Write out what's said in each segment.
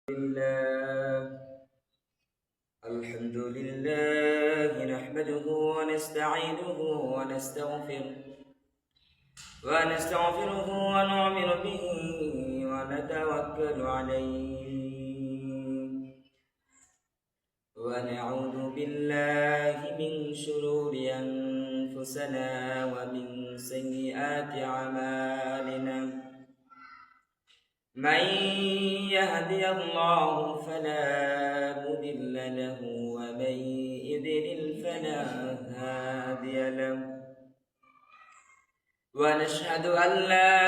لله الحمد لله نحمده ونستعينه ونستغفره ونؤمن به ونتوكل عليه ونعوذ بالله من شرور أنفسنا ومن سيئات أعمالنا من يهدي الله فلا مضل له ومن يضلل فلا هادي له ونشهد أن لا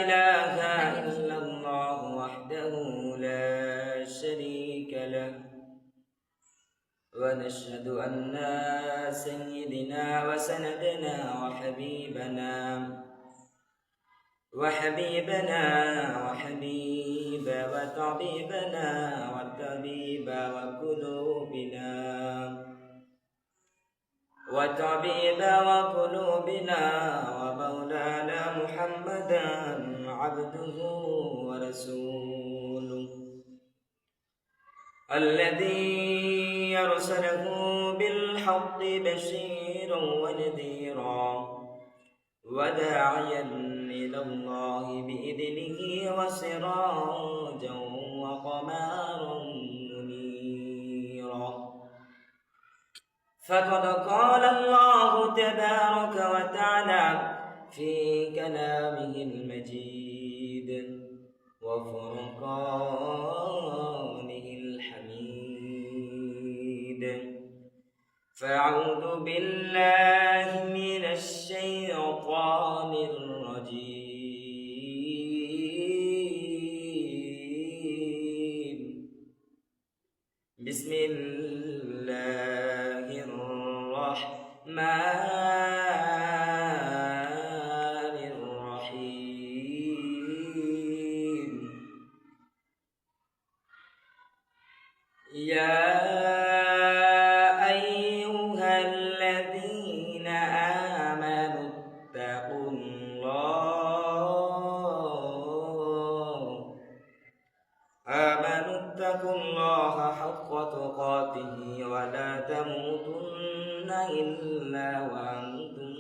إله إلا الله وحده لا شريك له ونشهد أن سيدنا وسندنا وحبيب وطبيبنا وطبيب وقلوبنا ومولانا محمدا عبده ورسوله الذي أرسله بالحق بشيرا ونذيرا وداعيا إلى الله بإذنه وسراجا وقمارا منيرا فقد قال الله تبارك وتعالى في كلامه المجيد وفرقانه الحميد فأعوذ بالله من الشيطان الرجيم بسم الله الرحمن الرحيم يا أيها الذين آمنوا اتقوا الله حق تقاته ولا تموتن إلا وأنتم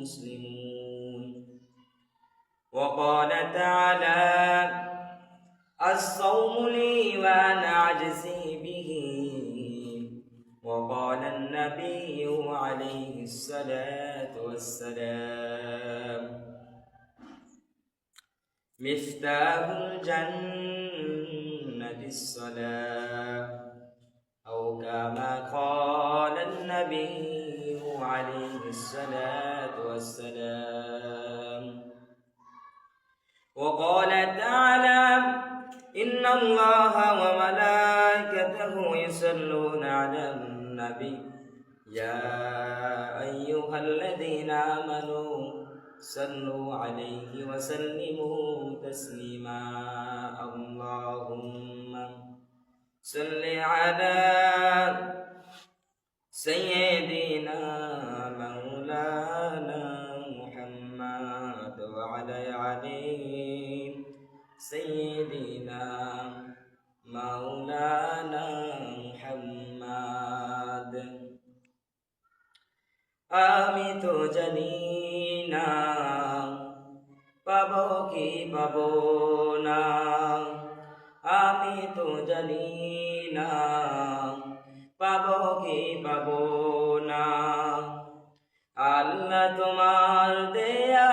مسلمون وقال تعالى الصوم لي وأنا أجزي به وقال النبي عليه الصلاة والسلام مفتاح الجنة الصلاة أو كما قال النبي عليه الصلاة والسلام وقال تعالى إن الله وملائكته يصلون على النبي يا أيها الذين آمنوا صلوا عليه وسلموا تسليما اللهم صل على سيدنا مولانا محمد وعلى آله سيدنا مولانا محمد আমি তো জানি না পাবো কি পাবো না আমি তো জানি না পাবো কি পাবো না আল্লাহ তোমার দেয়া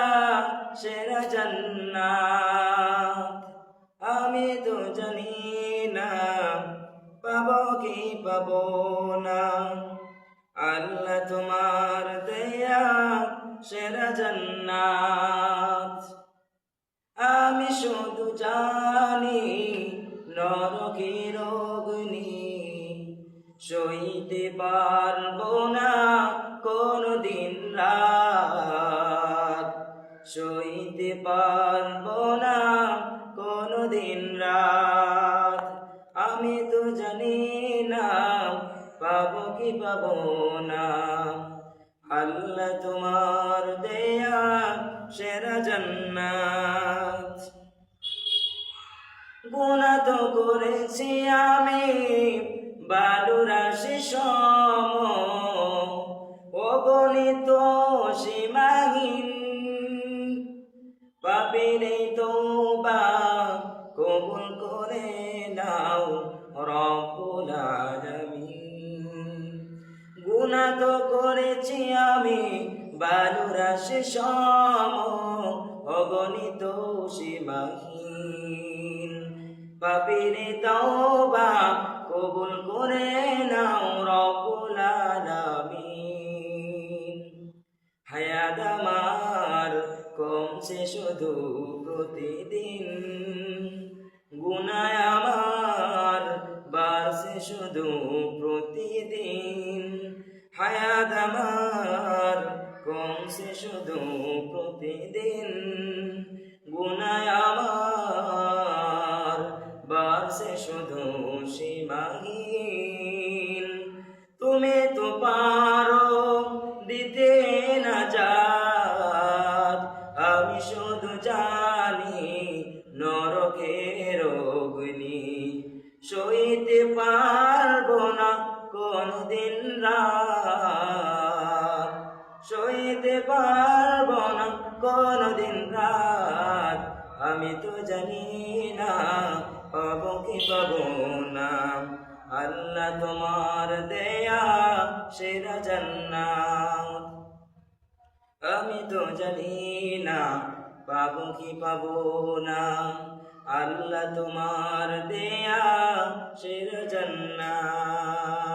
সেরা জান্নাত আমি তো জানি না পাবো কি পাবো না আল্লাহ তোমার দেয়া সেরা জান্নাত আমি শুধু জানি নরকের অগ্নি সইতে পারবো না কোনদিন রাত সইতে পারবো না কোনদিন রাত আমি তো জানি না পাবো কি পাবো না আল্লাহ তোমার দেয়া সেরা জান্নাত গুনাহ তো করেছি আমি বালুরাশি সম, অগণিত সীমাহীন। পাপের এই তওবা কবুল করে নাও রব্বুল আলামিন। গুনাহ তো করেছি আমি বালুরাশি সম, অগণিত সীমাহীন। পাপের তওবা কবুল করে নাও রব্বুল আলামিন। হায়াত আমার কমছে শুধু প্রতিদিন, গুনাহ আমার বাড়ছে শুধু প্রতিদিন। হায়াত আমার কমছে শুধু প্রতিদিন, গুনাহ আমার বাড়ছে শুধু সীমাহীন। তুমি তো পারো দিতে নাজাত, আমি শুধু জানি নরকের অগ্নি সইতে পারবো না কোনদিন রাত, সইতে পারবো না কোনদিন রাত। আমি তো জানি না পাবো কি পাবো না, আল্লাহ তোমার দেয়া সেরা জান্নাত। আমি তো জানি না পাবো কি পাবো না, আল্লাহ তোমার দেয়া সেরা জান্নাত।